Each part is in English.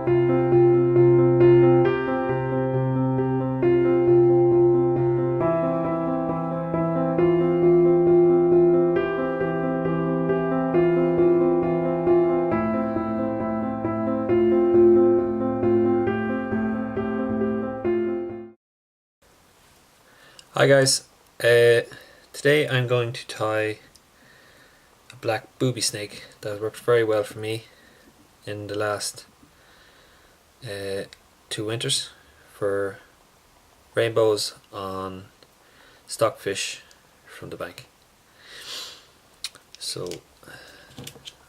Hi guys, today I'm going to tie a black Boobie Snake that has worked very well for me in the last 2 winters for rainbows on stockfish from the bank. So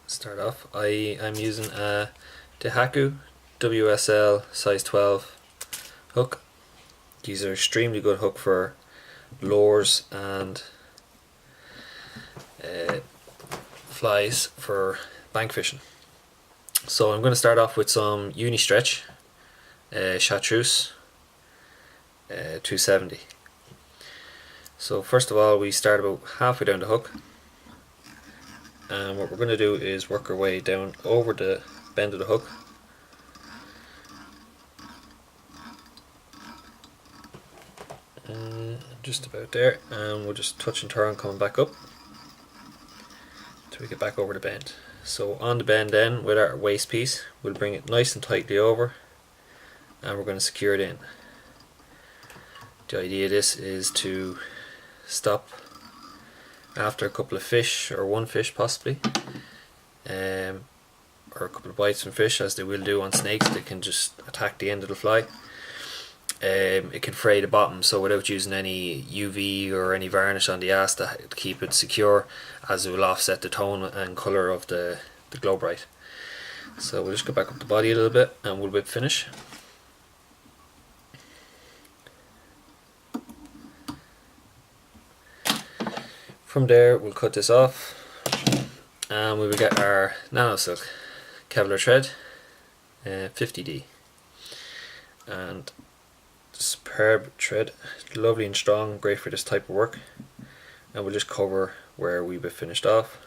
start off, I'm using a Dohiku WSL size 12 hook. These are extremely good hook for lures and flies for bank fishing. So I'm going to start off with some Uni-Stretch Chartreuse 270. So first of all, we start about halfway down the hook, and what we're going to do is work our way down over the bend of the hook. Just about there, and we'll just touch and turn coming back up till we get back over the bend. So on the bend then, with our waist piece, we'll bring it nice and tightly over, and we're going to secure it in. The idea of this is to stop after a couple of fish, or one fish possibly, or a couple of bites from fish, as they will do on snakes. They can just attack the end of the fly. It can fray the bottom, so without using any UV or any varnish on the ass to keep it secure, as it will offset the tone and colour of the glow bright. So we'll just go back up the body a little bit and we'll whip finish. From there we'll cut this off, and we will get our Nano silk Kevlar thread 50D, and superb thread, lovely and strong, great for this type of work. And we'll just cover where we were finished off.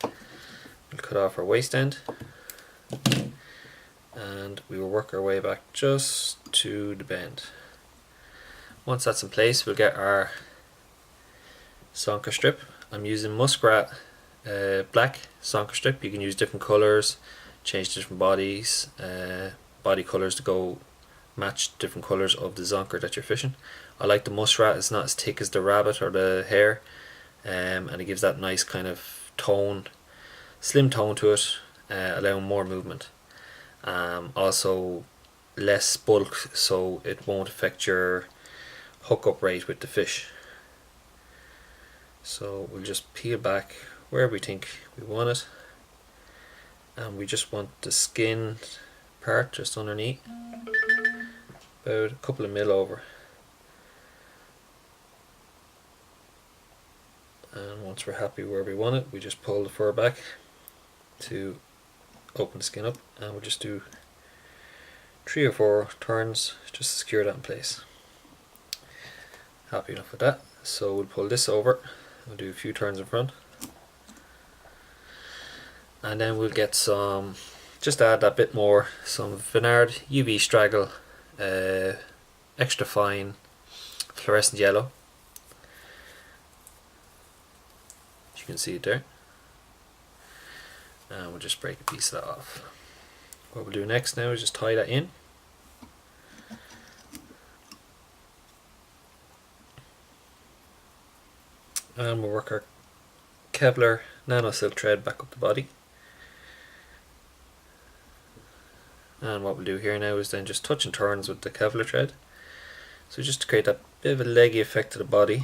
We'll cut off our waist end, and we will work our way back just to the bend. Once that's in place, we'll get our Zonker strip. I'm using Muskrat black Zonker strip. You can use different colours, change different bodies, body colours to go match different colours of the zonker that you're fishing. I like the Muskrat. It's not as thick as the rabbit or the hare, and it gives that nice kind of tone, slim tone to it, allowing more movement. Also less bulk, so it won't affect your hookup rate with the fish. So we'll just peel back where we think we want it, and we just want the skin part just underneath, about a couple of mil over. And once we're happy where we want it, we just pull the fur back to open the skin up, and we'll just do 3 or 4 turns just to secure that in place. Happy enough with that, so we'll pull this over. We'll do a few turns in front, and then we'll get some, just add that bit more, some Veniards UV Straggle extra fine fluorescent yellow. You can see it there, and we'll just break a piece of that off. What we'll do next now is just tie that in, and we'll work our Kevlar Nano silk thread back up the body. And what we'll do here now is then just touch and turns with the Kevlar thread, so just to create that bit of a leggy effect to the body,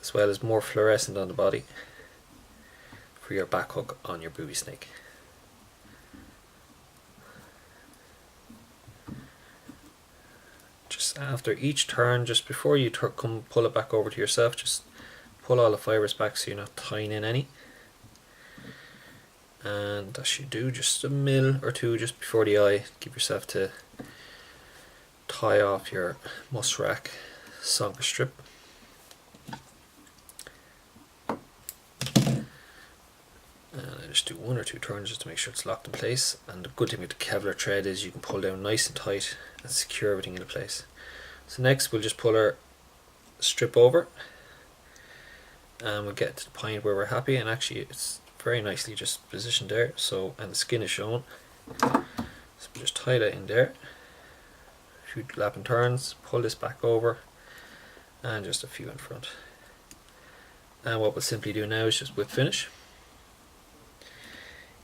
as well as more fluorescent on the body for your back hook on your Boobie Snake. Just after each turn, just before you come pull it back over to yourself, just pull all the fibres back so you're not tying in any. And that should do just a mil or two just before the eye. Give yourself to tie off your Muskrat Zonker strip. And I just just do 1 or 2 turns just to make sure it's locked in place. And the good thing with the Kevlar thread is you can pull down nice and tight and secure everything into place. So next we'll just pull our strip over and we'll get to the point where we're happy, and actually it's very nicely just positioned there, so, and the skin is shown. So we'll just tie that in there, a few lapping turns, pull this back over and just a few in front. And what we'll simply do now is just whip finish.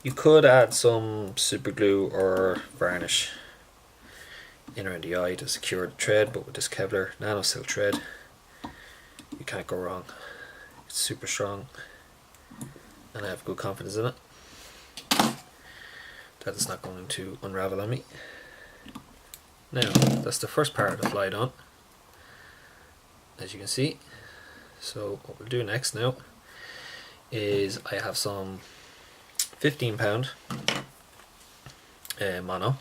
You could add some super glue or varnish in around the eye to secure the thread, but with this Kevlar Nano silk thread you can't go wrong. It's super strong and I have good confidence in it that it's not going to unravel on me. Now that's the first part of the fly done, as you can see. So what we'll do next now is I have some 15-pound mono,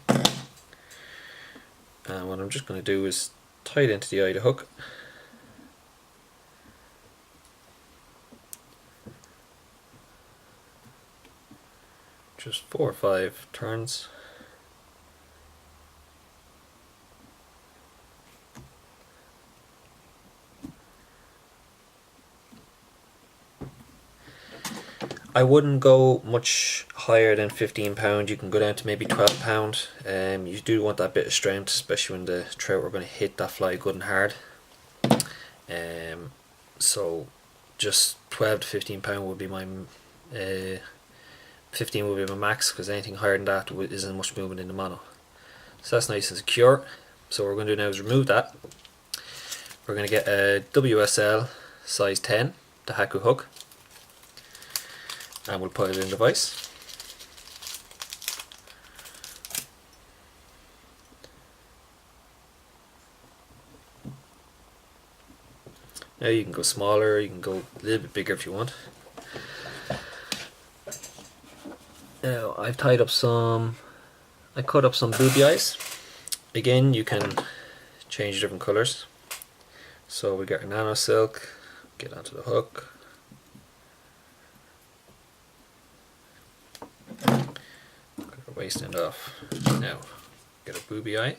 and what I'm just going to do is tie it into the eye of the hook. Just 4 or 5 turns. I wouldn't go much higher than 15-pound. You can go down to maybe 12-pound. You do want that bit of strength, especially when the trout are going to hit that fly good and hard. So just 12 to 15-pound would be my 15 would be my max, because anything higher than that isn't much movement in the mono. So that's nice and secure. So what we're going to do now is remove that. We're going to get a WSL size 10 Dohiku hook, and we'll put it in the vise. Now you can go smaller, you can go a little bit bigger if you want. Now I've tied up some, I cut up some booby eyes. Again, you can change different colours. So we get our nano silk, get onto the hook. Cut our waist end off. Now get a booby eye.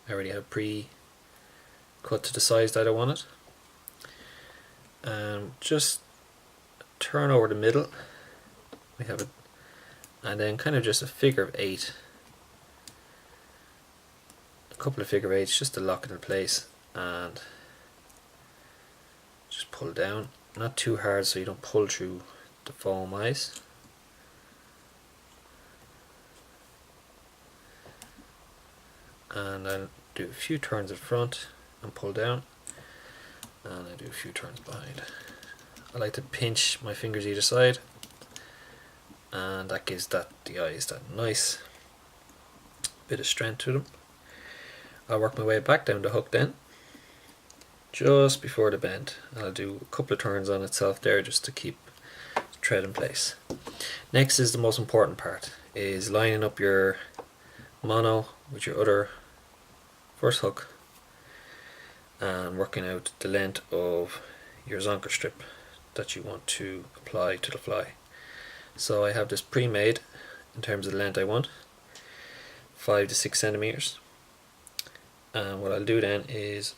I already have pre-cut to the size that I want it. And just turn over the middle. We have it, and then kind of just a figure of 8. A couple of figure 8s just to lock it in place, and just pull down. Not too hard so you don't pull through the foam eyes. And I'll do a few turns in front and pull down, and I do a few turns behind. I like to pinch my fingers either side, and that gives the eyes that nice bit of strength to them. I'll work my way back down the hook then, just before the bend. I'll do a couple of turns on itself there just to keep the thread in place. Next is the most important part, is lining up your mono with your other first hook and working out the length of your Zonker strip that you want to apply to the fly. So I have this pre-made in terms of the length I want, 5 to 6 centimeters. And what I'll do then is,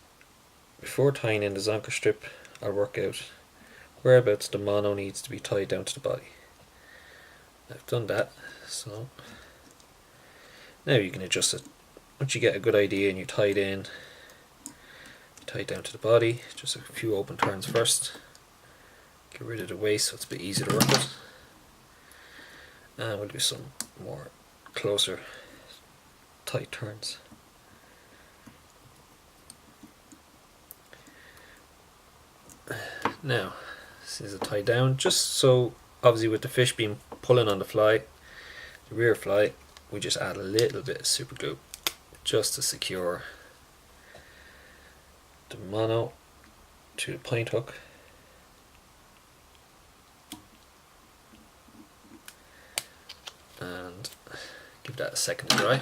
before tying in the Zonker strip, I'll work out whereabouts the mono needs to be tied down to the body. I've done that, so now you can adjust it. Once you get a good idea and you tie it in, tie it down to the body, just a few open turns first. Get rid of the waist so it's a bit easier to work with. And we'll do some more closer tight turns. Now, this is tied down, just so obviously with the fish being pulling on the fly, the rear fly, we just add a little bit of super glue just to secure the mono to the point hook. And give that a second to dry.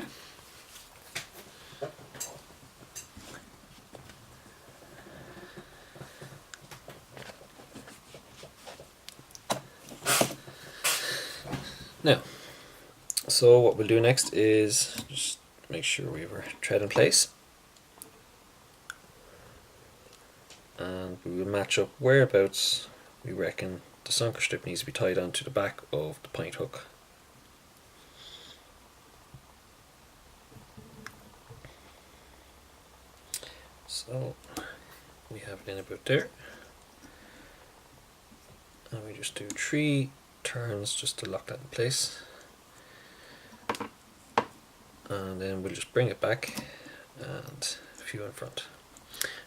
Now, so what we'll do next is just make sure we have our thread in place, and we will match up whereabouts we reckon the Zonker strip needs to be tied onto the back of the point hook. So we have it in about there, and we just do 3 turns just to lock that in place, and then we'll just bring it back and a few in front.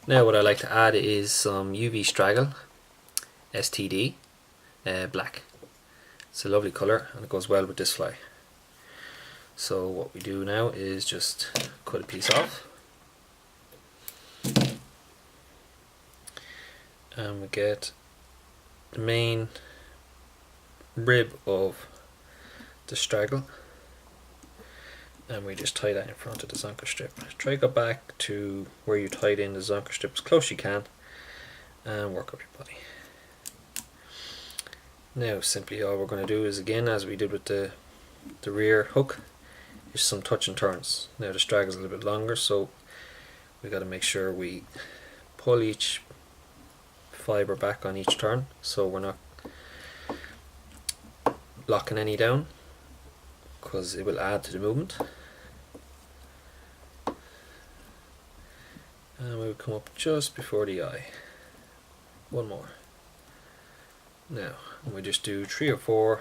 Now what I like to add is some UV Straggle STD black. It's a lovely colour and it goes well with this fly. So what we do now is just cut a piece off, and we get the main rib of the Straggle, and we just tie that in front of the Zonker strip. Try to go back to where you tied in the Zonker strip as close as you can and work up your body. Now simply all we're going to do is, again as we did with the rear hook, is some touch and turns. Now the Straggle is a little bit longer, so we got to make sure we pull each fibre back on each turn, so we're not locking any down, because it will add to the movement. And we will come up just before the eye. One more. Now, and we just do 3 or 4.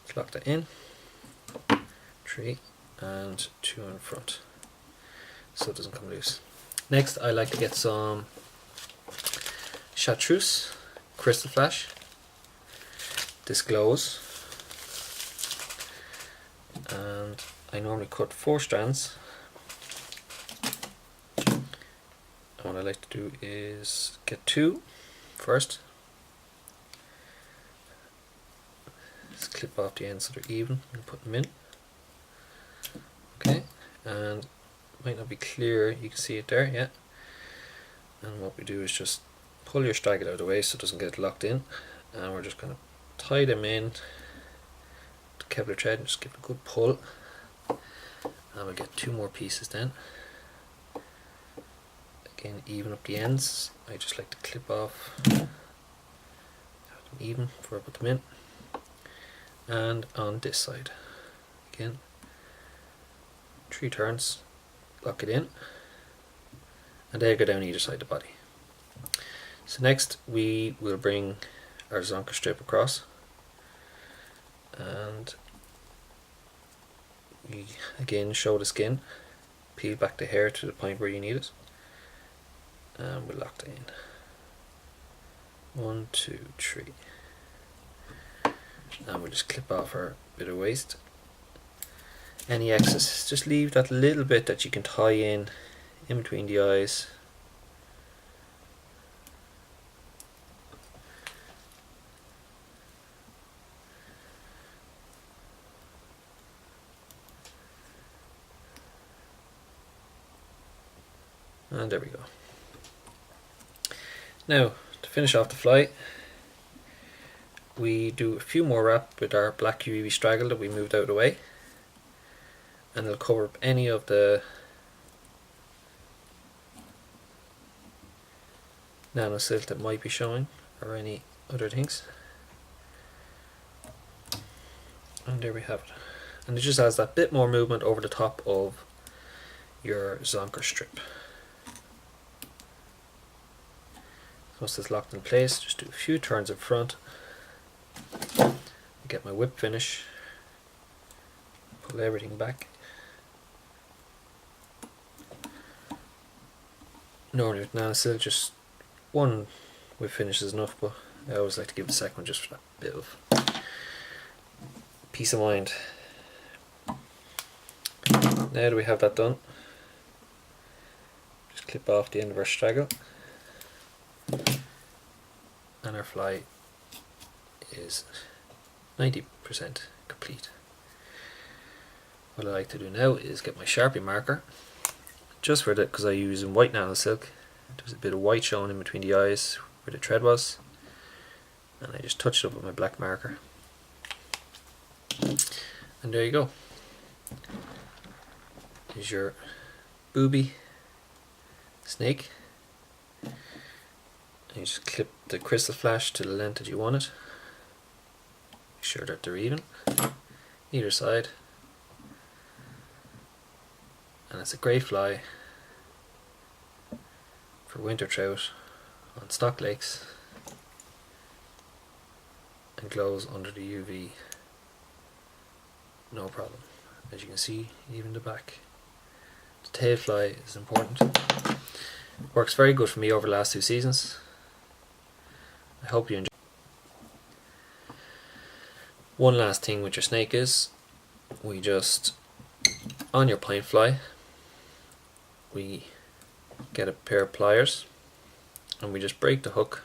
Let's lock that in. 3 and 2 in front, so it doesn't come loose. Next, I like to get some Chartreuse Krystal flash. This glows, and I normally cut 4 strands. And what I like to do is get 2 first. Just clip off the ends so they're even and put them in. Okay, and it might not be clear, you can see it there, yeah. And what we do is just pull your Straggle out of the way so it doesn't get locked in, and we're just going to tie them in the Kevlar thread and just give it a good pull, and we'll get 2 more pieces then. Again, even up the ends. I just like to clip off, have them even before I put them in. And on this side, again, 3 turns, lock it in, and they go down either side of the body. So next we will bring our Zonker strip across, and we again show the skin, peel back the hair to the point where you need it, and we'll lock that in. 1, 2, 3. And we'll just clip off our bit of waste. Any excess, just leave that little bit that you can tie in between the eyes. And there we go. Now, to finish off the fly, we do a few more wrap with our black UV Straggle that we moved out of the way, and it'll cover up any of the nano silk that might be showing or any other things. And there we have it. And it just adds that bit more movement over the top of your Zonker strip. Once it's locked in place, just do a few turns in front, get my whip finish, pull everything back. Normally with nano silk, just one whip finish is enough, but I always like to give the second one just for that bit of peace of mind. Now that we have that done, just clip off the end of our Straggle, and our fly is 90% complete. What I like to do now is get my Sharpie marker, just for that, because I use in white nano silk. There's a bit of white showing in between the eyes where the thread was, and I just touch it up with my black marker. And there you go. Here's your Boobie Snake. And you just clip the Krystal flash to the length that you want it. Make sure that they're even, either side. And it's a great fly for winter trout on stock lakes, and glows under the UV no problem. As you can see, even the back. The tail fly is important. Works very good for me over the last 2 seasons. I hope you enjoy. One last thing with your snake is, we just, on your pint fly, we get a pair of pliers and we just break the hook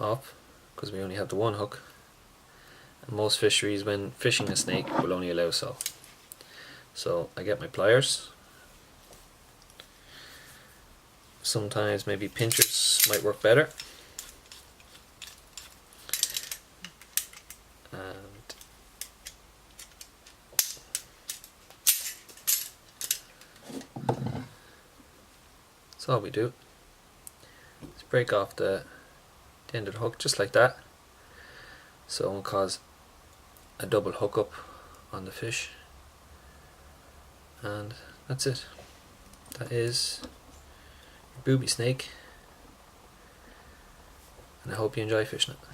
off, because we only have the one hook, and most fisheries when fishing a snake will only allow so. So I get my pliers. Sometimes maybe pinchers might work better. And that's all we do. Just break off the end of the hook just like that, so it won't cause a double hook up on the fish. And that's it. That is your Boobie Snake, and I hope you enjoy fishing it.